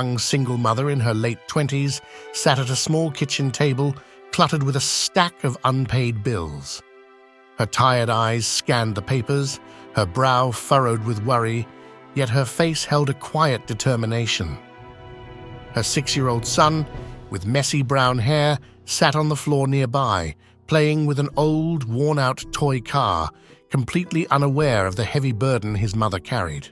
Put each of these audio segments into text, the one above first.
young single mother in her late 20s sat at a small kitchen table cluttered with a stack of unpaid bills. Her tired eyes scanned the papers, her brow furrowed with worry, yet her face held a quiet determination. Her 6-year-old son, with messy brown hair, sat on the floor nearby, playing with an old, worn-out toy car, completely unaware of the heavy burden his mother carried.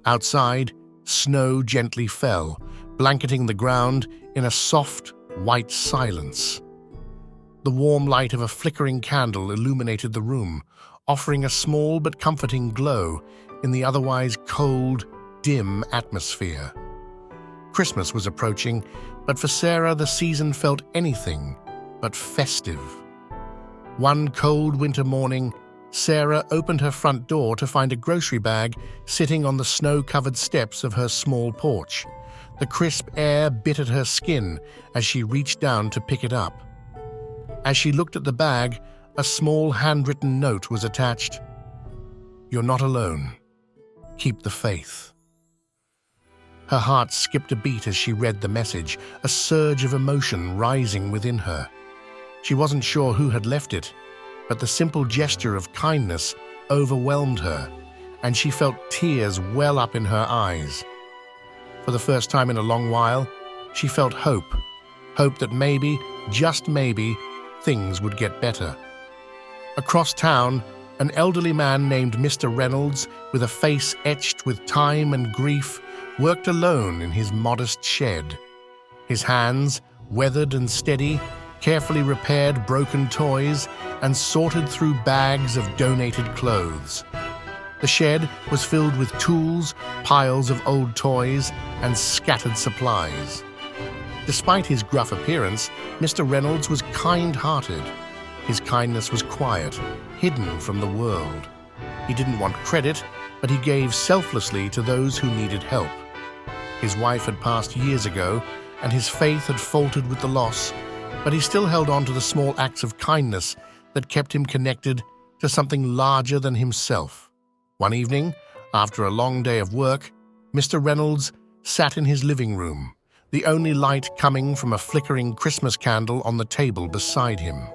Outside, snow gently fell, blanketing the ground in a soft, white silence. The warm light of a flickering candle illuminated the room, offering a small but comforting glow in the otherwise cold, dim atmosphere. Christmas was approaching, but for Sarah the season felt anything but festive. One cold winter morning, Sarah opened her front door to find a grocery bag sitting on the snow-covered steps of her small porch. The crisp air bit at her skin as she reached down to pick it up. As she looked at the bag, a small handwritten note was attached. "You're not alone. Keep the faith." Her heart skipped a beat as she read the message, a surge of emotion rising within her. She wasn't sure who had left it, but the simple gesture of kindness overwhelmed her, and she felt tears well up in her eyes. For the first time in a long while, she felt hope that maybe, just maybe, things would get better. Across town, an elderly man named Mr. Reynolds, with a face etched with time and grief, worked alone in his modest shed. His hands, weathered and steady, carefully repaired broken toys and sorted through bags of donated clothes. The shed was filled with tools, piles of old toys, and scattered supplies. Despite his gruff appearance, Mr. Reynolds was kind-hearted. His kindness was quiet, hidden from the world. He didn't want credit, but he gave selflessly to those who needed help. His wife had passed years ago, and his faith had faltered with the loss, but he still held on to the small acts of kindness that kept him connected to something larger than himself. One evening, after a long day of work, Mr. Reynolds sat in his living room, the only light coming from a flickering Christmas candle on the table beside him.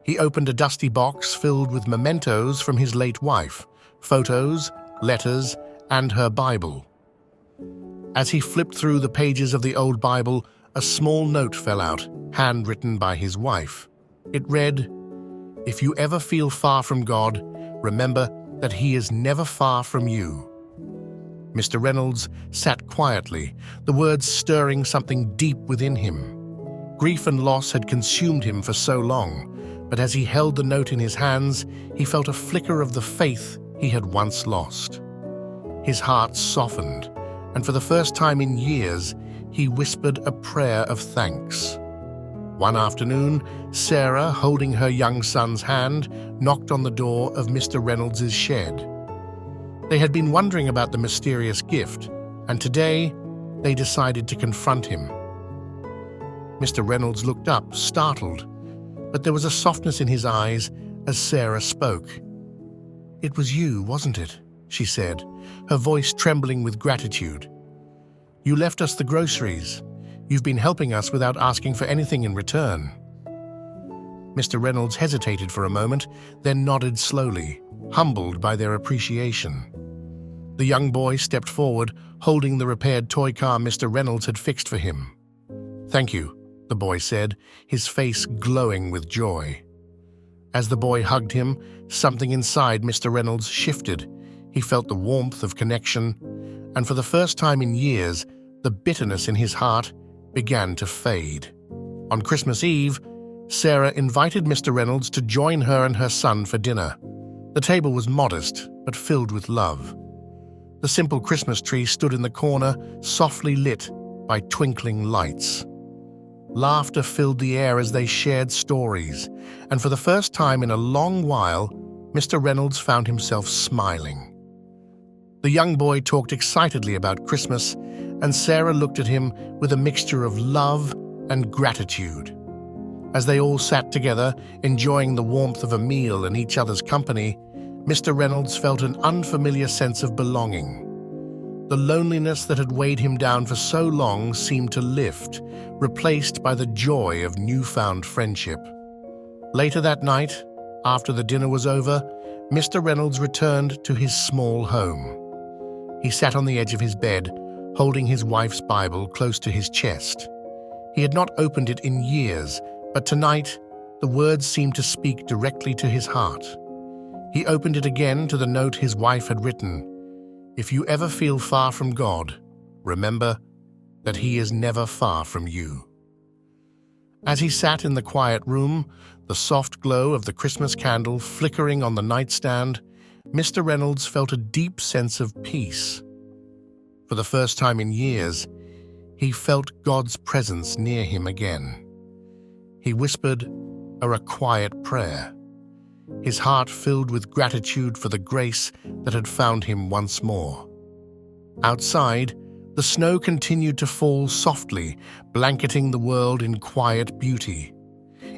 He opened a dusty box filled with mementos from his late wife, photos, letters, and her Bible. As he flipped through the pages of the old Bible, a small note fell out, handwritten by his wife. It read, "If you ever feel far from God, remember that He is never far from you." Mr. Reynolds sat quietly, the words stirring something deep within him. Grief and loss had consumed him for so long, but as he held the note in his hands, he felt a flicker of the faith he had once lost. His heart softened, and for the first time in years, he whispered a prayer of thanks. One afternoon, Sarah, holding her young son's hand, knocked on the door of Mr. Reynolds' shed. They had been wondering about the mysterious gift, and today they decided to confront him. Mr. Reynolds looked up, startled, but there was a softness in his eyes as Sarah spoke. "It was you, wasn't it?" she said, her voice trembling with gratitude. "You left us the groceries. You've been helping us without asking for anything in return." Mr. Reynolds hesitated for a moment, then nodded slowly, humbled by their appreciation. The young boy stepped forward, holding the repaired toy car Mr. Reynolds had fixed for him. "Thank you," the boy said, his face glowing with joy. As the boy hugged him, something inside Mr. Reynolds shifted. He felt the warmth of connection, and for the first time in years, the bitterness in his heart began to fade. On Christmas Eve, Sarah invited Mr. Reynolds to join her and her son for dinner. The table was modest, but filled with love. The simple Christmas tree stood in the corner, softly lit by twinkling lights. Laughter filled the air as they shared stories, and for the first time in a long while, Mr. Reynolds found himself smiling. The young boy talked excitedly about Christmas, and Sarah looked at him with a mixture of love and gratitude. As they all sat together, enjoying the warmth of a meal and each other's company, Mr. Reynolds felt an unfamiliar sense of belonging. The loneliness that had weighed him down for so long seemed to lift, replaced by the joy of newfound friendship. Later that night, after the dinner was over, Mr. Reynolds returned to his small home. He sat on the edge of his bed, holding his wife's Bible close to his chest. He had not opened it in years, but tonight, the words seemed to speak directly to his heart. He opened it again to the note his wife had written. "If you ever feel far from God, remember that He is never far from you." As he sat in the quiet room, the soft glow of the Christmas candle flickering on the nightstand, Mr. Reynolds felt a deep sense of peace. For the first time in years, he felt God's presence near him again. He whispered a quiet prayer, his heart filled with gratitude for the grace that had found him once more. Outside, the snow continued to fall softly, blanketing the world in quiet beauty.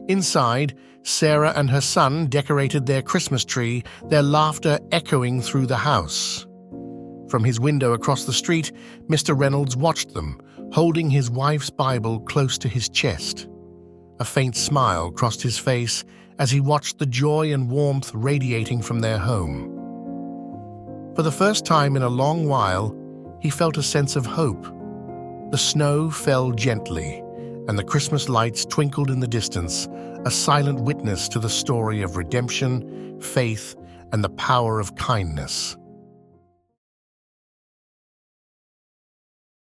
Inside, Sarah and her son decorated their Christmas tree, their laughter echoing through the house. From his window across the street, Mr. Reynolds watched them, holding his wife's Bible close to his chest. A faint smile crossed his face as he watched the joy and warmth radiating from their home. For the first time in a long while, he felt a sense of hope. The snow fell gently, and the Christmas lights twinkled in the distance, a silent witness to the story of redemption, faith, and the power of kindness.